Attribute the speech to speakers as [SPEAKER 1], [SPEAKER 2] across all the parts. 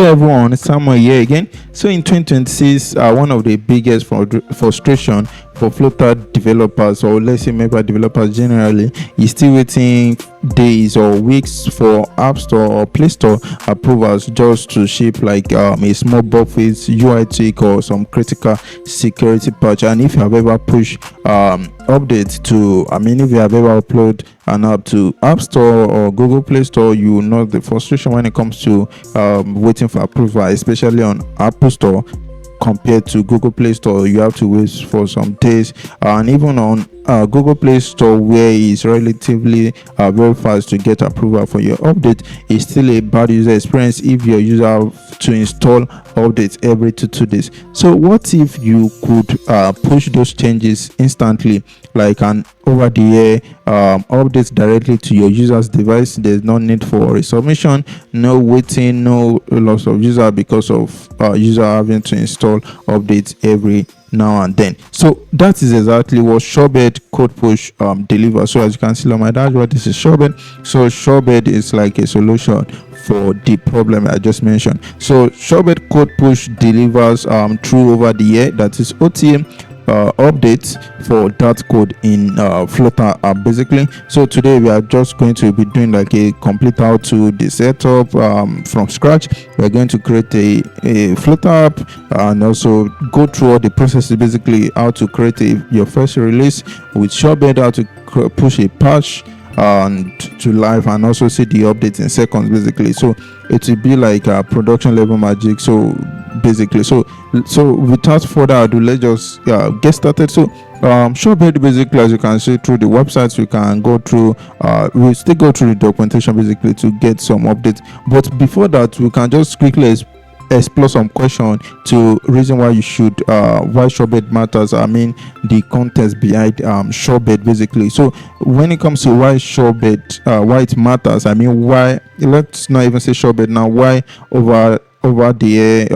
[SPEAKER 1] Hello everyone, Samuel here again. So in 2026, one of the biggest frustration for Flutter developers, or let's say mobile developers generally, is still waiting days or weeks for App Store or Play Store approvals just to ship like a small bug fix, UI tweak, or some critical security patch. And if you have ever pushed updates to, if you have ever uploaded an app to App Store or Google Play Store, you will know the frustration when it comes to waiting for approval, especially on Apple Store. Compared to Google Play Store, you have to wait for some days, and even on Google Play Store, where it's relatively very fast to get approval for your update, it's still a bad user experience if your user have to install updates every 2 days. So what if you could push those changes instantly, like an over-the-air update directly to your user's device? There's no need for resubmission, no waiting, no loss of user because of user having to install updates every now and then. So that is exactly what Shorebird code push delivers. So as you can see on my dashboard, this is Shorebird. So Shorebird is like a solution for the problem I just mentioned. So Shorebird code push delivers true over the air, that is OTA updates for that code in Flutter App basically. So today we are just going to be doing like a complete how to the setup from scratch. We are going to create a Flutter App and also go through all the processes, basically how to create your first release with Shorebird, how to push a patch and to live, and also see the updates in seconds basically. So it will be like a production level magic. So basically, so without further ado, let's just get started. So Shorebird, basically, as you can see through the websites, we can go through we'll still go through the documentation basically to get some updates. But before that, we can just quickly explore some question to reason why you should why Shorebird matters. The context behind Shorebird basically. So when it comes to why Shorebird why it matters, why, let's not even say Shorebird now, why over the air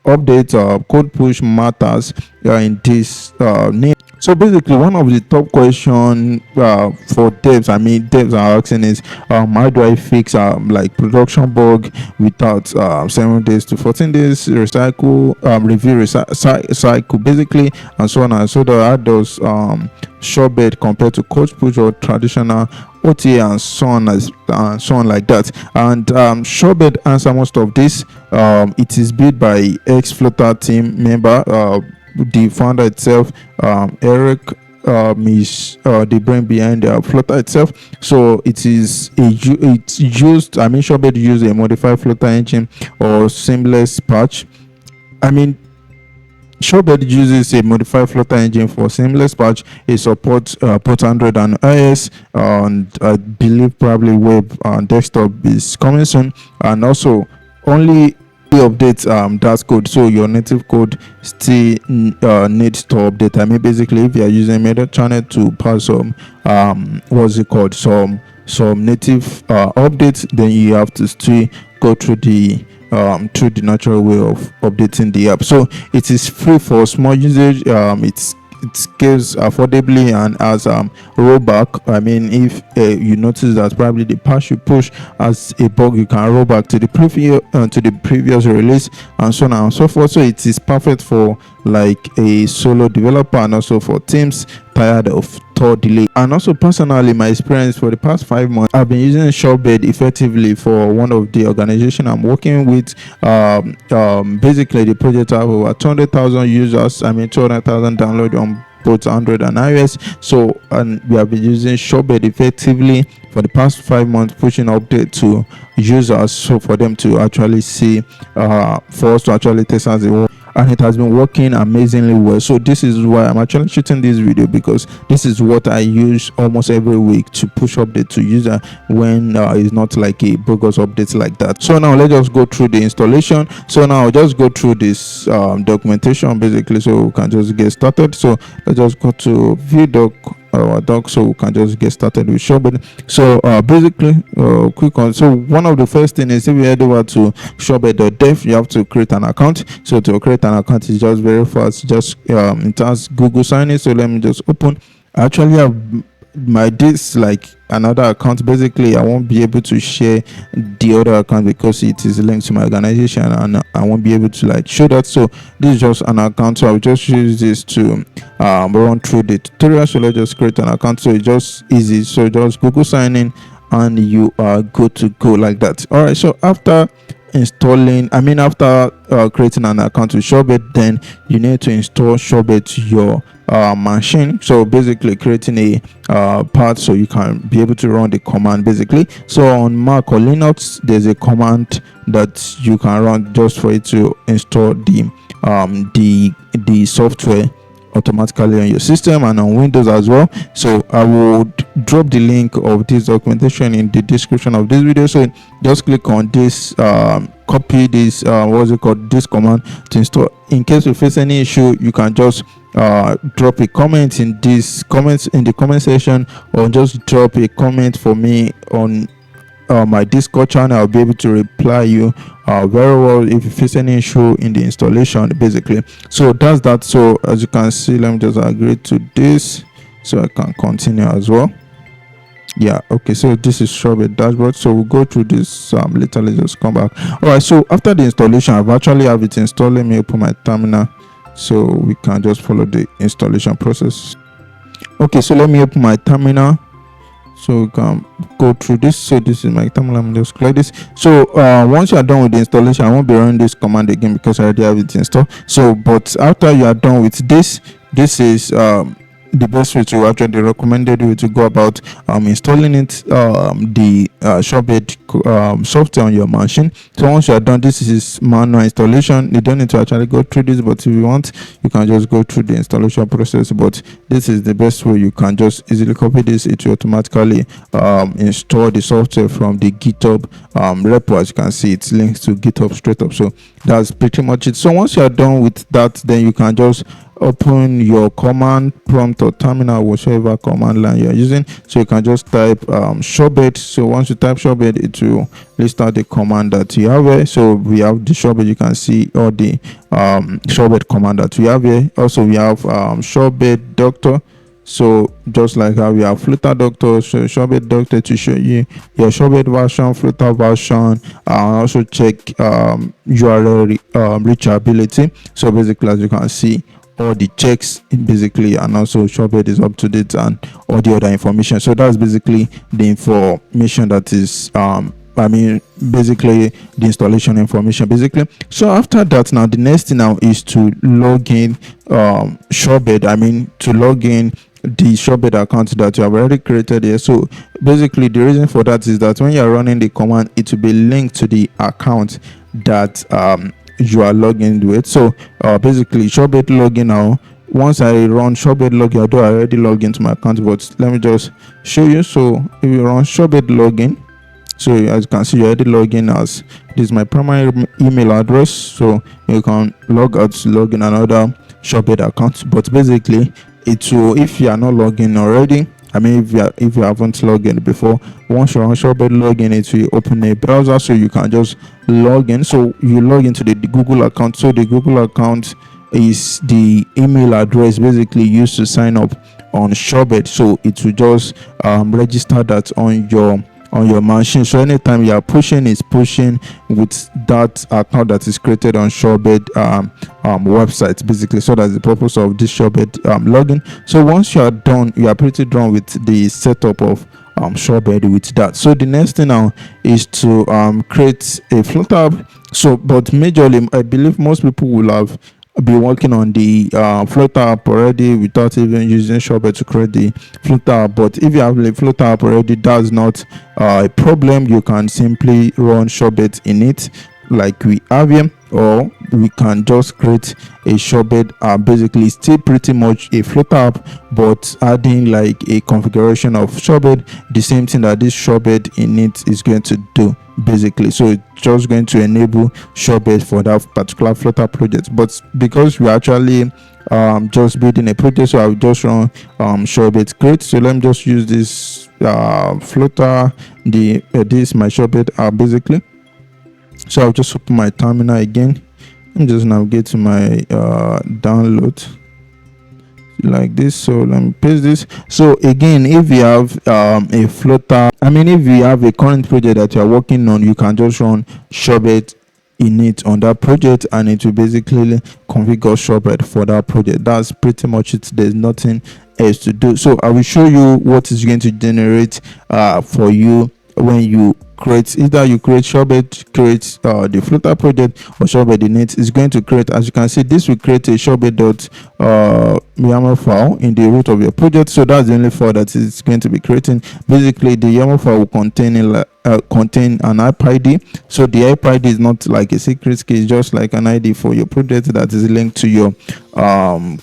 [SPEAKER 1] update code push matters in this name. So basically, one of the top question for devs, devs are asking is how do I fix like production bug without 7 days to 14 days recycle review cycle basically, and so on and so on. How does Shorebird compared to code push or traditional OTA and so on like that? And Shorebird answer most of this. It is built by ex-Flutter team member, the founder itself, Eric, is the brain behind Flutter itself. So it's used. Shorebird use a modified Flutter engine or seamless patch. Shorebird uses a modified Flutter engine for seamless patch. It supports both Android and iOS, and I believe probably web and desktop is coming soon. And also only updates that code, so your native code still needs to update. Basically, if you are using Meta channel to pass some some native updates, then you have to still go through the natural way of updating the app. So it is free for small usage. It scales affordably and has rollback. If you notice that probably the patch you push as a bug, you can roll back to the previous release, and so on and so forth. So it is perfect for like a solo developer and also for teams tired of delay. And also personally, my experience for the past 5 months, I've been using Shorebird effectively for one of the organization I'm working with. Basically, the project have over 200,000 users. 200,000 downloads on both Android and iOS. So, and we have been using Shorebird effectively for the past 5 months, pushing update to users, so for them to actually see, for us to actually test as it works. And it has been working amazingly well. So this is why I'm actually shooting this video, because this is what I use almost every week to push update to user when it's not like a bogus update like that. So now let's just go through the installation. So now I'll just go through this documentation basically, so we can just get started. So let's just go to view doc so we can just get started with Shorebird. So basically, quick on. So one of the first thing is, if you head over to shorebird.dev, you have to create an account. So to create an account is just very fast. Just it has Google sign in. So let me just open. I actually have this like another account. Basically I won't be able to share the other account because it is linked to my organization, and I won't be able to like show that. So this is just an account, so I'll just use this to run through the tutorial. So let's just create an account. So it's just easy, so just Google sign in and you are good to go like that. All right, so after creating an account with Shorebird, then you need to install Shorebird to your machine. So basically creating a path so you can be able to run the command basically. So on Mac or Linux, there's a command that you can run just for it to install the software automatically on your system, and on Windows as well. So I would drop the link of this documentation in the description of this video. So just click on this, copy this this command to install. In case you face any issue, you can just drop a comment in the comment section, or just drop a comment for me on my Discord channel. I'll be able to reply you very well if you face any issue in the installation basically. So that's that. So as you can see, let me just agree to this so I can continue as well. Yeah, okay, so this is Shorebird dashboard. So we'll go through this later. Let's just come back. All right, so after the installation, I've actually have it installed. Let me open my terminal so we can just follow the installation process. Okay, so let me open my terminal so we can go through this. So this is my terminal. I'm just click this. So once you are done with the installation, I won't be running this command again because I already have it installed. So but after you are done with this is the best way to actually recommended way to go about installing it, the Shorebird software on your machine. So once you are done, this is manual installation. You don't need to actually go through this, but if you want, you can just go through the installation process. But this is the best way. You can just easily copy this. It will automatically install the software from the GitHub repo. As you can see, it's linked to GitHub straight up. So that's pretty much it. So once you are done with that, then you can just open your command prompt or terminal, whichever command line you're using. So you can just type Shorebird. So once you type Shorebird, it will list out the command that you have here. So we have the Shorebird. You can see all the Shorebird command that we have here. Also we have Shorebird Doctor. So just like how we have Flutter Doctor, so Shorebird Doctor to show you your Shorebird version, Flutter version, and also check URL reachability. So basically, as you can see, all the checks basically, and also Shorebird is up to date and all the other information. So that's basically the information that is basically the installation information basically. So after that, now the next thing now is to log in Shorebird, to log in the Shorebird account that you have already created here. So basically the reason for that is that when you are running the command, it will be linked to the account that you are logging with. So basically Shorebird login now. Once I run Shorebird login, although I already logged into my account, but let me just show you. So if you run Shorebird login, so as you can see, you already log in as this is my primary email address. So you can log out to log in another Shorebird account. But basically it will, if you are not logged in already, if you haven't logged in before, once you're on Shorebird login, it will open a browser so you can just log in. So you log into the Google account. So the Google account is the email address basically used to sign up on Shorebird. So it will just register that on your machine. So anytime you are pushing, it's pushing with that account that is created on Shorebird website basically. So that's the purpose of this Shorebird login. So once you are done, you are pretty done with the setup of Shorebird with that. So the next thing now is to create a Flutter app. So but majorly I believe most people will have be working on the Flutter app already without even using Shorebird to create the Flutter app. But if you have the Flutter app already, that's not a problem. You can simply run Shorebird in it like we have here, or we can just create a Shorebird app. Basically still pretty much a Flutter app, but adding like a configuration of Shorebird, the same thing that this Shorebird in it is going to do basically. So it's just going to enable Shorebird for that particular Flutter project. But because we actually just building a project, so I'll just run Shorebird create. So let me just use this Flutter, this my Shorebird app basically. So I'll just open my terminal again and just navigate to my download. like this. So let me paste this. So again, if you have a Flutter, if you have a current project that you are working on, you can just run Shorebird init on that project, and it will basically configure Shorebird for that project. That's pretty much it. There's nothing else to do. So I will show you what is going to generate for you when you create, either you create Shorebird, create the Flutter project, or Shorebird init is going to create. As you can see, this will create a Shorebird.yaml file in the root of your project. So that's the only file that is going to be creating. Basically, the YAML file will contain an IP ID. So the IP ID is not like a secret key, it's just like an ID for your project that is linked to your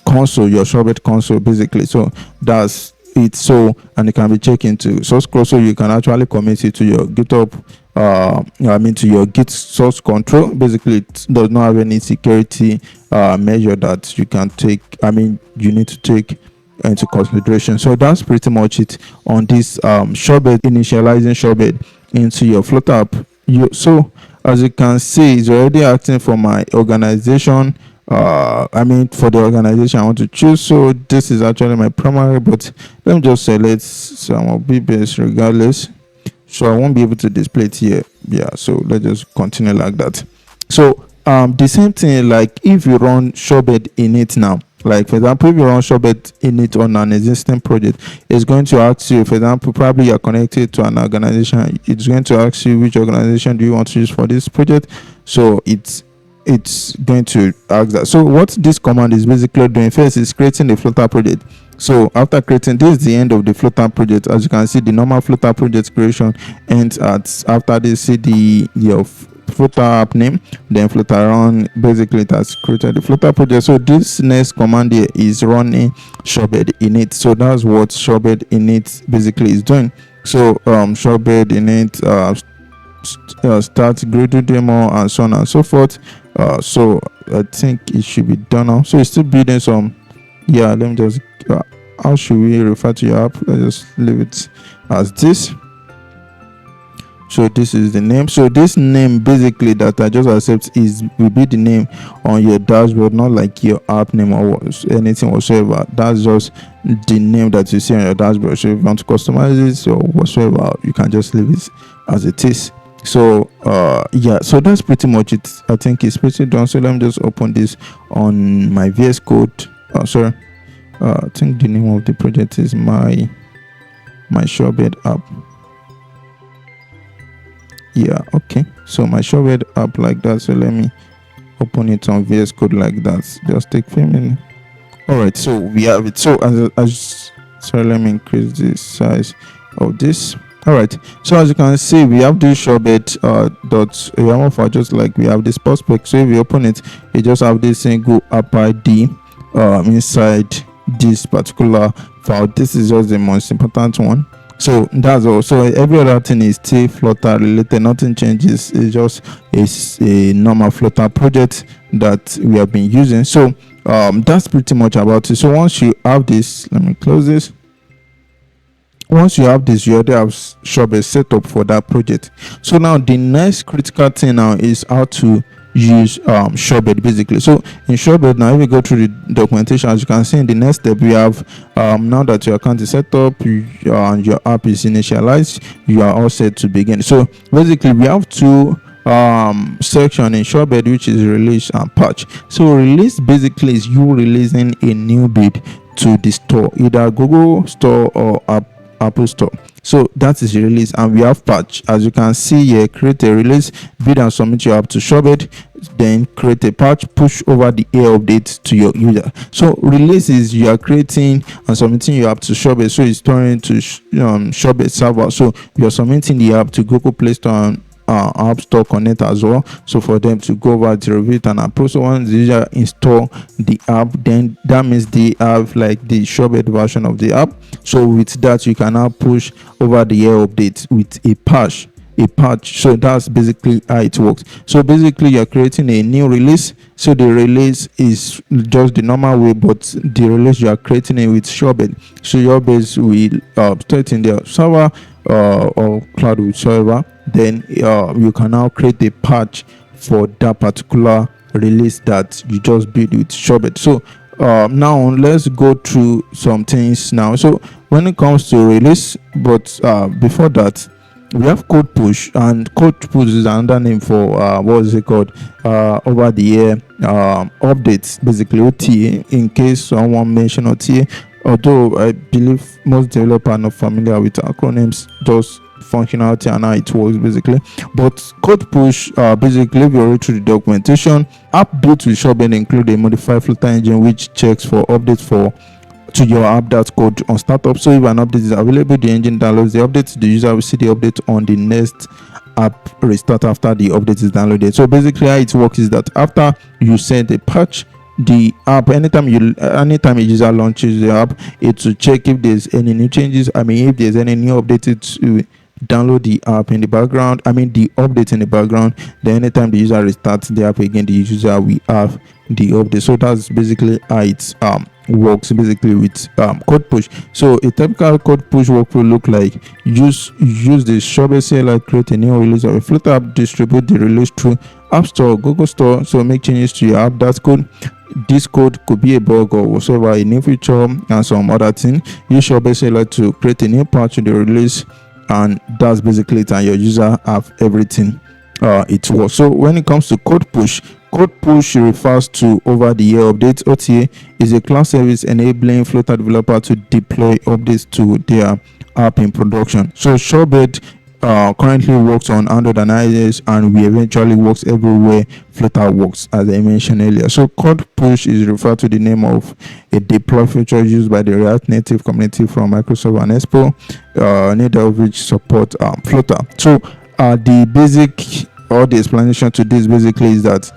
[SPEAKER 1] console, your Shorebird console, basically. So that's it. So, and it can be checked into source code, so you can actually commit it to your GitHub, to your Git source control. Basically, it does not have any security measure that you can take, you need to take into consideration. So that's pretty much it on this Shorebird, initializing Shorebird into your Flutter app. So as you can see, it's already acting for my organization. For the organization I want to choose. So this is actually my primary, but let me just select some of BBS regardless, so I won't be able to display it here. So let's just continue like that. So the same thing, like if you run Shorebird init now, like for example, if you run Shorebird init on an existing project, it's going to ask you, for example, probably you're connected to an organization, it's going to ask you which organization do you want to use for this project. So it's going to ask that. So what this command is basically doing, first is creating the Flutter project. So after creating, this is the end of the Flutter project. As you can see, the normal Flutter project creation ends at, after this, see your Flutter app name, then Flutter run, basically it has created the Flutter project. So this next command here is running Shorebird init. So that's what Shorebird init basically is doing. So Shorebird init start Gradle demo and so on and so forth. So I think it should be done now. So it's still building some. Let me just how should we refer to your app? Let's just leave it as this. So this is the name. So this name basically that I just accept will be the name on your dashboard, not like your app name or anything whatsoever. That's just the name that you see on your dashboard. So if you want to customize it or whatsoever, you can just leave it as it is. So so that's pretty much it. I think it's pretty done. So let me just open this on my VS Code. I think the name of the project is my Shorebird app. Okay, so my Shorebird app like that. So let me open it on VS Code like that. Just take a few minutes. All right, so we have it. So let me increase the size of this. All right, so as you can see, we have this Shorebird.yaml file, just like we have this prospect. So if you open it, you just have this single app ID inside this particular file. This is just the most important one. So that's all. So every other thing is still Flutter related, nothing changes. It's just a normal Flutter project that we have been using. So that's pretty much about it. So once you have this, let me close this. Once you have this, you already have Shorebird set up for that project. So now the next critical thing now is how to use Shorebird basically. So in Shorebird now, if we go through the documentation, as you can see in the next step, we have now that your account is set up and your app is initialized, you are all set to begin. So basically we have two section in Shorebird, which is release and patch. So release basically is you releasing a new bit to the store, either Google Store or Apple Store. So that is release. And we have patch, as you can see here. Create a release, build and submit your app to Shorebird, then create a patch, push over the air update to your user. So release is you are creating and submitting your app to Shorebird, so it's storing to Shorebird server. So you're submitting the app to Google Play Store and App Store Connect as well, so for them to go over to review it and approve. So once the user install the app, then that means they have like the Shorebird version of the app. So with that, you can now push over the air update with a patch. So that's basically how it works. So basically you're creating a new release. So the release is just the normal way, but the release you are creating it with Shorebird. So your base will store it in their server or cloud whichever. Then you can now create a patch for that particular release that you just built with Shorebird. So now let's go through some things now. So when it comes to release, but before that, we have code push, and code push is another name for what is it called, over the air updates, basically OTA, in case someone mentioned OTA. Although I believe most developers are not familiar with acronyms, just functionality and how it works basically. But code push, basically, if you read through the documentation, app built with Shorebird include a modified Flutter engine which checks for updates to your app that code on startup. So if an update is available, the engine downloads the update. The user will see the update on the next app restart after the update is downloaded. So basically how it works is that after you send a patch, the app, anytime a user launches the app, it will check if there's any new changes. If there's any new update, it will download the app in the background, the update in the background. Then anytime the user restarts the app again, the user will have the update. So that's basically how it works basically with code push. So a typical code push workflow look like: use the Shorebird CLI, create a new release of a Flutter app, distribute the release through App Store, Google Store. So make changes to your app. That's code. This code could be a bug or whatsoever, a new feature and some other thing. Use Shorebird CLI to create a new patch to the release, and that's basically it, and your user have everything it works. So when it comes to code push refers to over the air updates. OTA is a cloud service enabling Flutter developer to deploy updates to their app in production. So Shorebird currently works on Android and iOS, and we eventually works everywhere Flutter works, as I mentioned earlier. So code push is referred to the name of a deploy feature used by the React Native community from Microsoft and Expo, neither of which support Flutter. So the basic or the explanation to this basically is that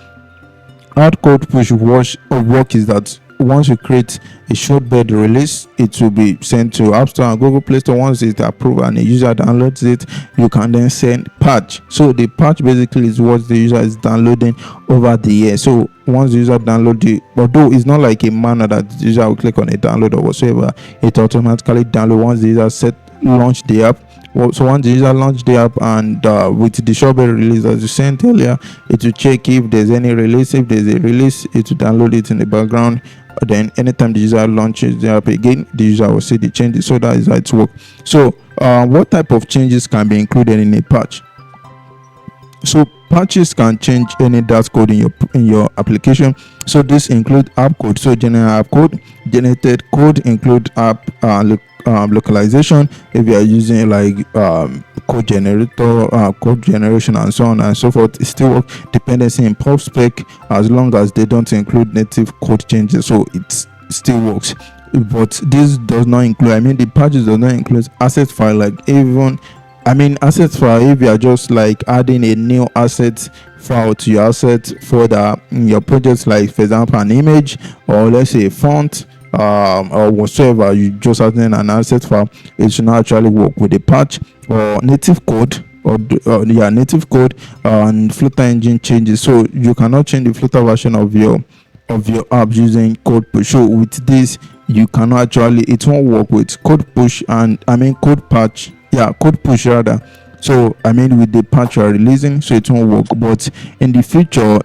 [SPEAKER 1] how code push work is that once you create a Shorebird release, it will be sent to App Store and Google Play Store. Once it's approved and the user downloads it, you can then send patch. So the patch basically is what the user is downloading over the air. So once the user downloads it, although it's not like a manner that the user will click on a download or whatsoever, it automatically downloads once the user launch the app. So once the user launch the app, and with the Shorebird release, as you sent earlier, it will check if there's any release. If there's a release, it will download it in the background. Then anytime the user launches the app again, the user will see the changes. So that is how it works. So what type of changes can be included in a patch? So patches can change any Dash code in your application. So this include app code. So general app code, generated code include app localization. If you are using like code generator, code generation, and so on and so forth, it still works. Dependency in pub spec, as long as they don't include native code changes, so it still works. But this does not include, the patches does not include asset file. Like even asset file, if you are just like adding a new asset file to your asset folder in your projects, like for example an image, or let's say a font, or whatsoever, you just add in an asset file, it should not actually work with a patch or native code, native code and Flutter engine changes. So you cannot change the Flutter version of your app using code push. So with this, you cannot actually, it won't work with code push and code patch. Code push rather. So with the patch you are releasing, so it won't work. But in the future,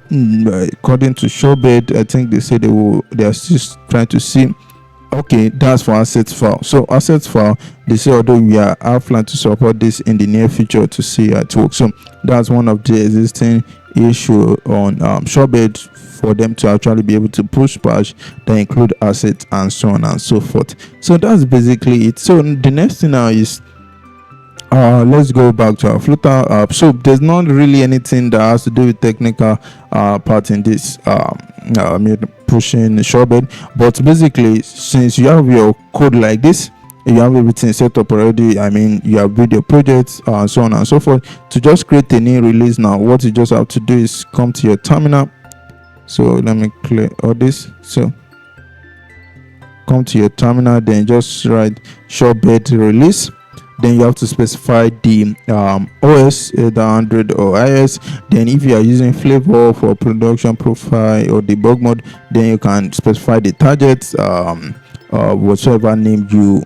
[SPEAKER 1] according to Shorebird, I think they say they are still trying to see. Okay, that's for assets file. So assets file, they say although we are planning to support this in the near future to see how it works. So that's one of the existing issue on Shorebird, for them to actually be able to push patch that include assets and so on and so forth. So that's basically it. So the next thing now is let's go back to our Flutter app. So there's not really anything that has to do with technical part in this pushing Shorebird, but basically, since you have your code like this, you have everything set up already, you have built your projects, so on and so forth. To just create a new release now, what you just have to do is come to your terminal. So let me clear all this. So come to your terminal, then just write Shorebird release. Then you have to specify the OS, either Android or iOS. Then if you are using Flavor for production profile or debug mode, then you can specify the targets, whatever name you,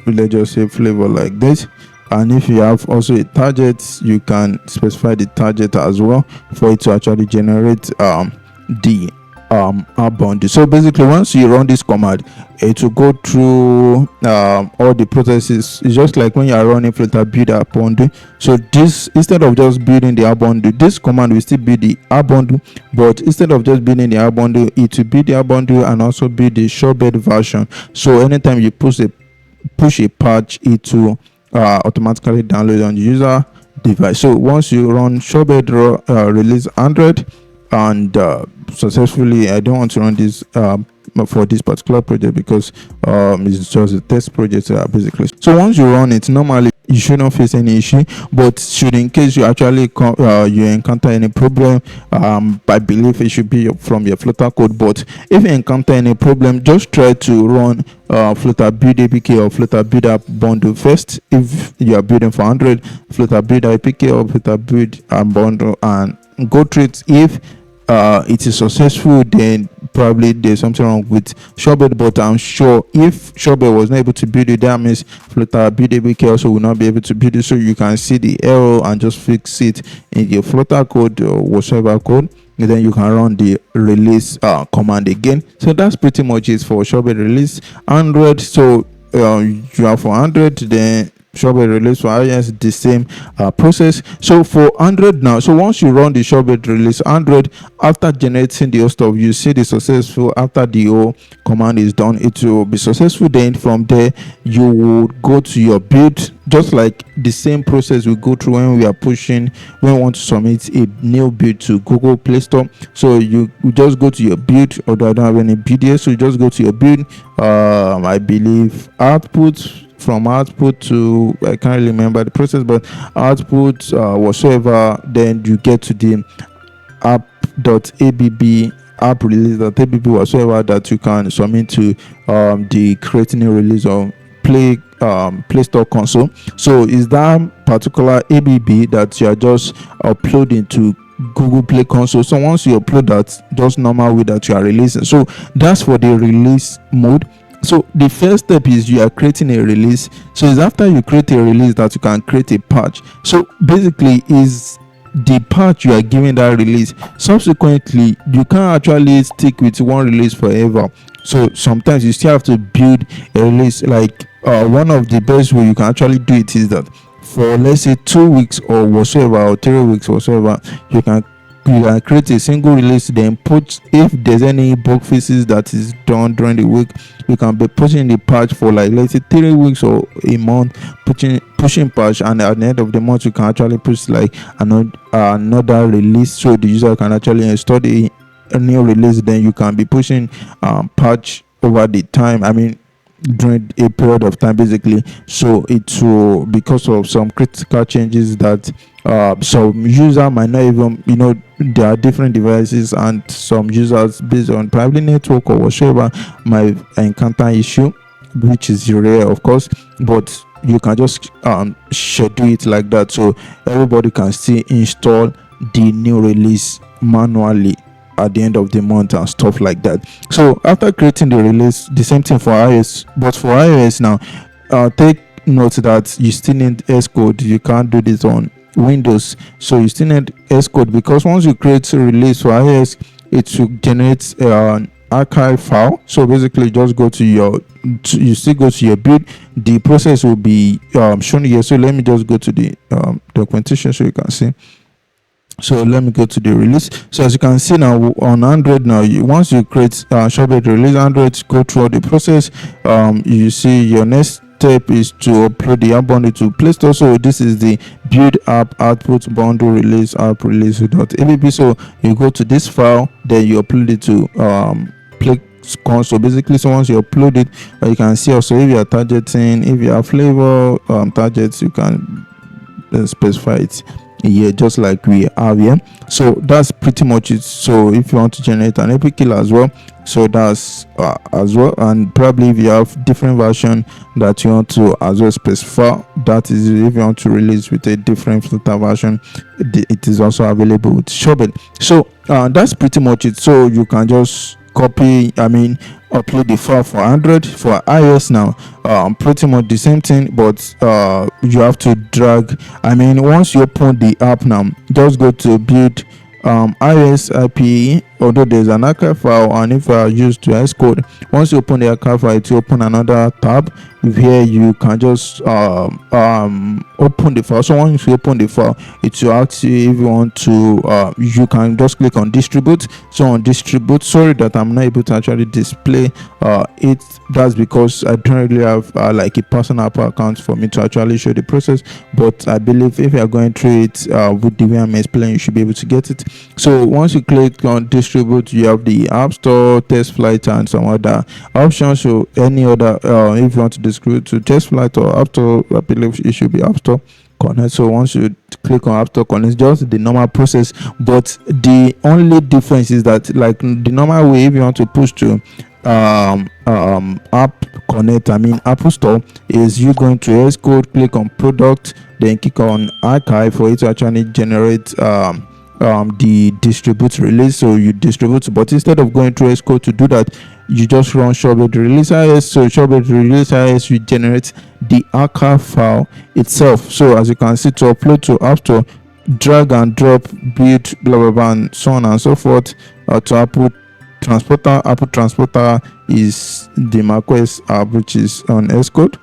[SPEAKER 1] let's just say Flavor like this. And if you have also a target, you can specify the target as well for it to actually generate the app bundle. So basically, once you run this command, it will go through all the processes. It's just like when you are running Flutter build app bundle. So this, instead of just building the app bundle, this command will still build the app bundle, but instead of just building the app bundle, it will build the app bundle and also build the Shorebird version. So anytime you push a patch, it will automatically download on the user device. So once you run Shorebird release 100 and successfully, I don't want to run this for this particular project because it's just a test project basically. So once you run it, normally you should not face any issue, but should in case you actually you encounter any problem, I believe it should be from your Flutter code. But if you encounter any problem, just try to run Flutter build APK or Flutter build app bundle first. If you are building for 100, Flutter build APK or Flutter build bundle, and go through it. If it is successful, then probably there's something wrong with Shorebird. But I'm sure if Shorebird was not able to build it, that means Flutter build APK also will not be able to build it. So you can see the error and just fix it in your Flutter code or whatever code, and then you can run the release command again. So that's pretty much it for Shorebird release 100. So you are for 100, then Shorebird release for iOS, the same process. So for 100 now, so once you run the Shorebird release 100, after generating the whole stuff, you see the successful. After the whole command is done, it will be successful. Then from there, you would go to your build, just like the same process we go through when we want to submit a new build to Google Play Store. So you just go to your build, although I don't have any build here, so you just go to your build. I believe output. From output to, I can't really remember the process, but output whatsoever, then you get to the app release.abb whatsoever that you can submit to the creating a release or Play Store console. So is that particular ABB that you are just uploading to Google Play console. So once you upload that, just normal way that you are releasing. So that's for the release mode. So the first step is you are creating a release. So it's after you create a release that you can create a patch. So basically is the patch you are giving that release. Subsequently, you can't actually stick with one release forever. So sometimes you still have to build a release. Like one of the best way you can actually do it is that for, let's say, 2 weeks or whatsoever, or 3 weeks whatsoever, you can create a single release, then put, if there's any bug fixes that is done during the week, you can be pushing the patch for, like, let's say 3 weeks or a month, pushing patch, and at the end of the month you can actually push like another release, so the user can actually install a new release. Then you can be pushing patch over the time, I mean during a period of time basically. So it will, because of some critical changes that some user might not even, there are different devices, and some users, based on private network or whatever, might encounter issue, which is rare of course, but you can just schedule it like that, so everybody can still install the new release manually at the end of the month and stuff like that. So after creating the release, the same thing for iOS, but for iOS now, take note that you still need Xcode. You can't do this on Windows, so you still need Xcode, because once you create a release for iOS, it will generate an archive file. So basically just go to your build. The process will be shown here. So let me just go to the documentation so you can see. So let me go to the release. So as you can see now on Android, now once you create Shorebird release Android, go through all the process. You see your next step is to upload the app bundle to Play Store. So this is the build app output bundle release app release.abb. So you go to this file, then you upload it to Play console basically. So once you upload it, you can see also if you are targeting, if you have flavor targets, you can specify it here just like we have here. So that's pretty much it. So if you want to generate an APK as well, so that's as well, and probably if you have different version that you want to as well specify, that is if you want to release with a different Flutter version, it is also available with Shorebird. So that's pretty much it. So you can just upload the file for Android. For iOS now, pretty much the same thing, but you have to drag. Once you open the app now, just go to build iOS IP although there's an archive file, and if you are used to Xcode, once you open the archive file, it will open another tab where you can just open the file. So once you open the file, it will ask you if you want to you can just click on distribute. So on distribute, sorry that I'm not able to actually display it. That's because I don't really have like a personal Apple account for me to actually show the process, but I believe if you are going through it with the way I'm explaining, you should be able to get it. So once you click on distribute, you have the App Store, Test Flight, and some other options. So any other if you want to distribute to Test Flight or App Store, I believe it should be App Store Connect. So once you click on App Store Connect, just the normal process, but the only difference is that, like the normal way, if you want to push to App Connect, Apple Store, is you going to Xcode, click on product, then click on archive for it to actually generate the distribute release. So you distribute, but instead of going through Xcode to do that, you just run Shorebird release is. So Shorebird release is will generate the archive file itself. So as you can see, to upload to App Store, drag and drop, build, blah blah blah, and so on and so forth. To Apple Transporter is the macOS app, which is on Xcode.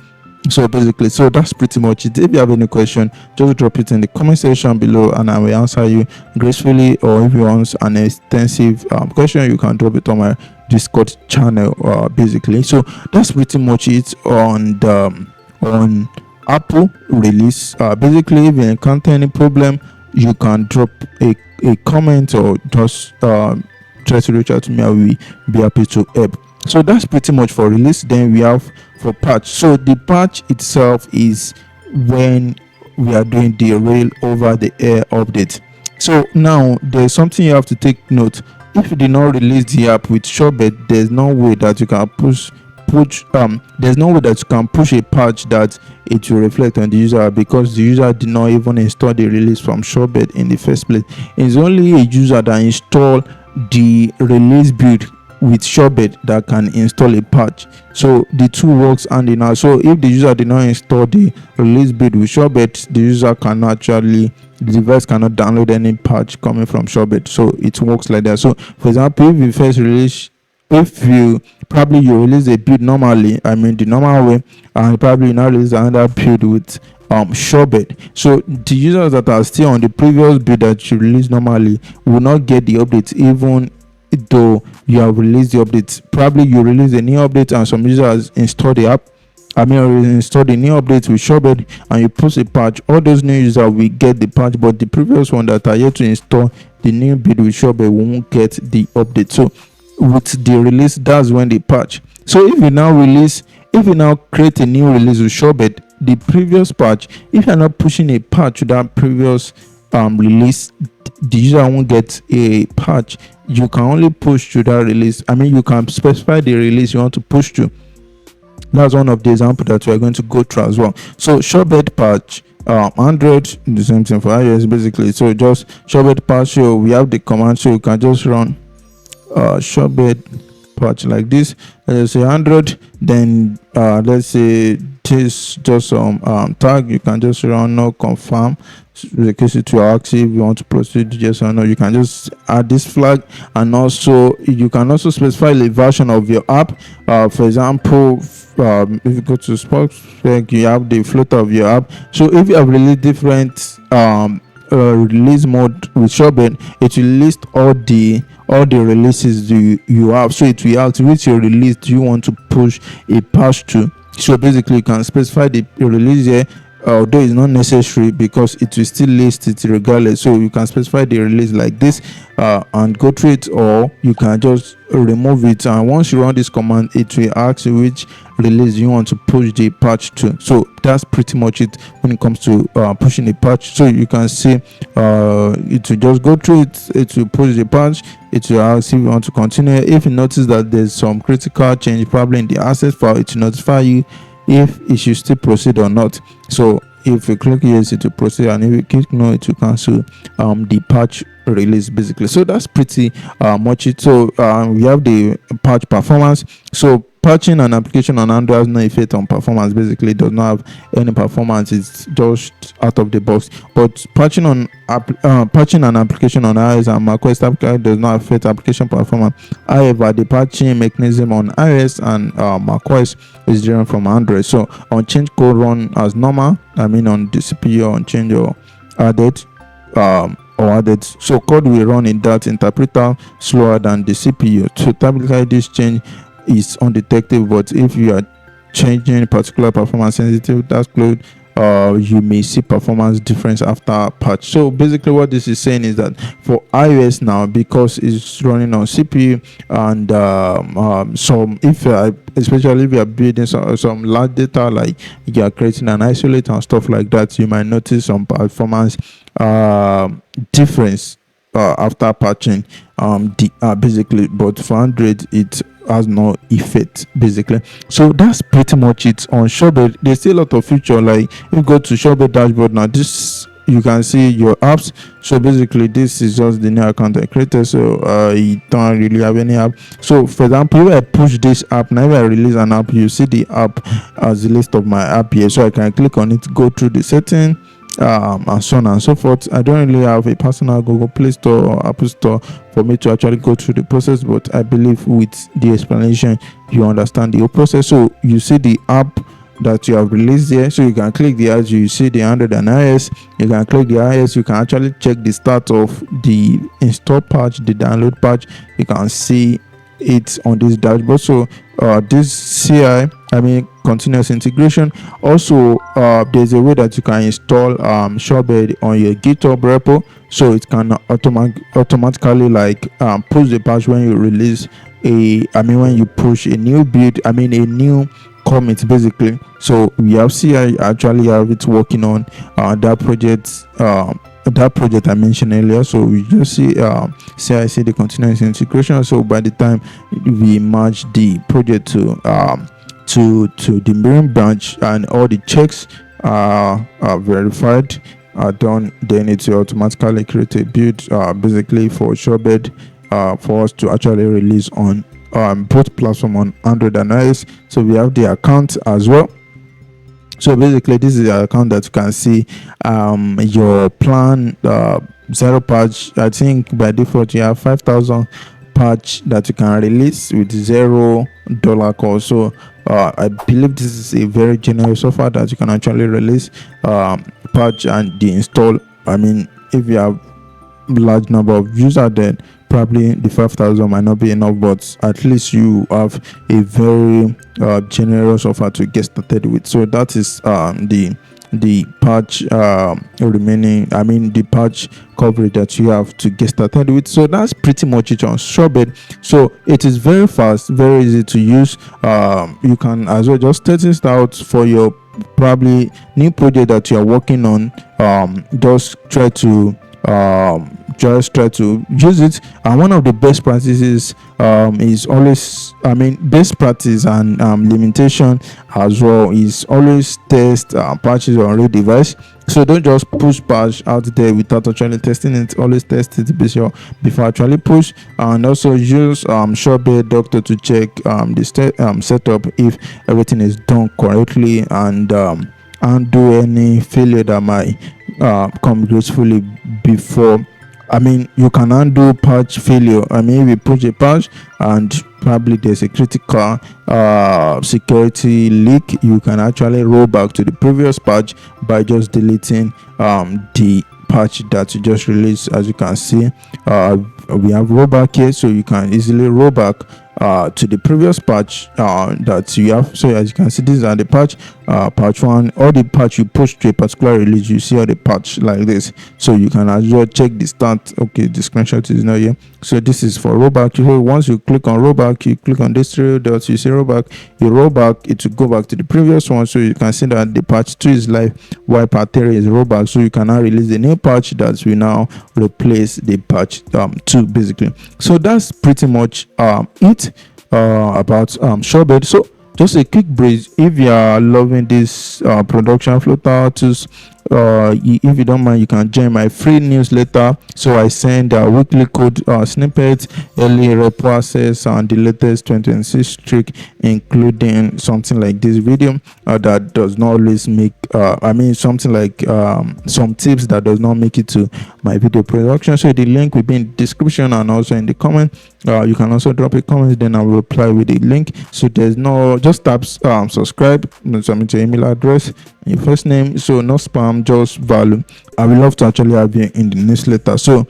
[SPEAKER 1] So basically, so that's pretty much it. If you have any question, just drop it in the comment section below and I will answer you gracefully. Or if you want an extensive question, you can drop it on my Discord channel basically. So that's pretty much it on the on Apple release. Basically, if you encounter any problem, you can drop a comment or just try to reach out to me. I will be happy to help. So that's pretty much for release. Then we have for patch. So the patch itself is when we are doing the rail over the air update. So now there's something you have to take note. If you did not release the app with Shorebird, there's no way that you can push there's no way that you can push a patch that it will reflect on the user, because the user did not even install the release from Shorebird in the first place. It's only a user that install the release build with Shorebird that can install a patch. So the two works hand in hand. So if the user did not install the release build with Shorebird, the user can actually, the device cannot download any patch coming from Shorebird. So it works like that. So for example, if you first release, if you release a build normally, the normal way, and probably now release another build with Shorebird, so the users that are still on the previous build that you release normally will not get the update, even though you have released the update. Probably you release a new update and some users install the app, install the new update with Shorebird, and you post a patch. All those new users will get the patch, but the previous one that are yet to install the new build with Shorebird won't get the update. So with the release, that's when they patch. So if you now create a new release with Shorebird, the previous patch, if you're not pushing a patch to that previous release, the user won't get a patch. You can only push to that release. You can specify the release you want to push to. That's one of the examples that we are going to go through as well. So Shorebird patch, Android, the same thing for iOS basically. So just Shorebird patch. So we have the command, so you can just run Shorebird patch like this. Let's say Android, then let's say this just some tag. You can just run no confirm, in case it will ask if you want to proceed yes or no. You can just add this flag, and also you can also specify the version of your app. For example, if you go to spec, you have the Flutter of your app. So if you have really different release mode with Shorebird, it will list all the releases you have. So it will ask which your release do you want to push a patch to. So basically you can specify the release here, although it's not necessary because it will still list it regardless. So you can specify the release like this and go through it, or you can just remove it, and once you run this command, it will ask you which release you want to push the patch to. So that's pretty much it when it comes to pushing a patch. So you can see it will just go through it, it will push the patch, it will ask if you want to continue. If you notice that there's some critical change probably in the asset file, it will notify you if it should still proceed or not. So if you click yes, it will proceed, and if you click no, it will cancel the patch release basically. So that's pretty much it. So we have the patch performance. So patching an application on Android has no effect on performance. Basically, it does not have any performance. It's just out of the box. But patching an application on iOS and macOS typically does not affect application performance. However, the patching mechanism on iOS and macOS is different from Android. So unchanged code run as normal. I mean, on the CPU, unchanged or added. So code will run in that interpreter slower than the CPU. So typically this change is undetectable, but if you are changing particular performance sensitive task code, you may see performance difference after patch. So basically what this is saying is that for iOS now, because it's running on CPU and especially if you are building some large data, like you are creating an isolate and stuff like that, you might notice some performance difference after patching basically. But for Android it has no effect basically. So that's pretty much it on Shorebird. There's still a lot of feature, like if you go to Shorebird dashboard now, this you can see your apps. So basically this is just the new account I created, so I don't really have any app. So for example, if I push this app now, if I release an app, you see the app as the list of my app here. So I can click on it, go through the setting, and so on and so forth. I don't really have a personal Google Play Store or Apple Store for me to actually go through the process, but I believe with the explanation you understand the whole process. So you see the app that you have released here, so you can click the as you see the Android and iOS. You can click the iOS, you can actually check the start of the install patch, the download patch. You can see it on this dashboard. So this CI, I mean continuous integration. Also there's a way that you can install Shorebird on your GitHub repo, so it can automatically like push the patch when you release when you push a new build, a new commit basically. So we have CI actually have it working on that project I mentioned earlier. So we just see CI, the continuous integration. So by the time we merge the project to the main branch and all the checks are verified, are done, then it will automatically create a build basically for Shorebird for us to actually release on both platform on Android and iOS. So we have the account as well. So basically this is the account that you can see your plan, 0 patch. I think by default you have 5,000 patch that you can release with $0 cost. So I believe this is a very generous offer that you can actually release patch and the install. If you have large number of users, then probably the 5,000 might not be enough, but at least you have a very generous offer to get started with. So that is the patch remaining, the patch coverage that you have to get started with. So that's pretty much it on Shorebird. So it is very fast, very easy to use. You can as well just test it out for your probably new project that you are working on. Just try to use it. And one of the best practices is always, best practice and limitation as well is always test patches on real device. So don't just push patch out there without actually testing it. Always test it before actually push. And also use Shorebird Doctor to check the setup if everything is done correctly, and do any failure that might come gracefully before. You can undo patch failure. If you push a patch and probably there's a critical security leak, you can actually roll back to the previous patch by just deleting the patch that you just released. As you can see, we have rollback here, so you can easily roll back to the previous patch that you have. So as you can see, these are the patch 1. All the patch you push to a particular release, you see all the patch like this. So you can as well check the start. Okay, the screenshot is not here. So this is for rollback. So once you click on rollback, you click on this 3 dots, you see rollback, you roll back, it will go back to the previous one. So you can see that the patch 2 is live while patch 3 is rollback. So you can now release the new patch that will now replace the patch 2 basically. So that's pretty much it about Shorebird. So just a quick breeze. If you are loving this production Flutter tools, if you don't mind, you can join my free newsletter. So I send weekly code snippets, early repo access, and the latest 2026 trick, including something like this video that does not always make something like some tips that does not make it to my video production. So the link will be in the description and also in the comment. You can also drop a comment, then I will reply with the link. So there's no, just tap subscribe, submit your email address, your first name, so no spam, just value. I will love to actually have you in the newsletter. So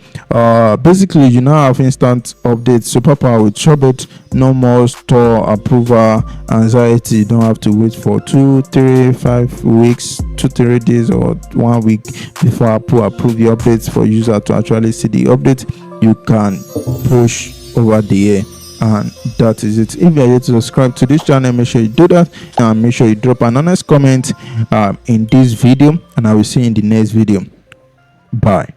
[SPEAKER 1] basically, you now have instant updates, superpower with Shorebird. No more store approval anxiety. You don't have to wait for 2, 3, 5 weeks, 2, 3 days, or 1 week before Apple approve the updates for user to actually see the update. You can push over the air, and that is it. If you are yet to subscribe to this channel, make sure you do that, and make sure you drop an honest comment in this video, and I will see you in the next video. Bye.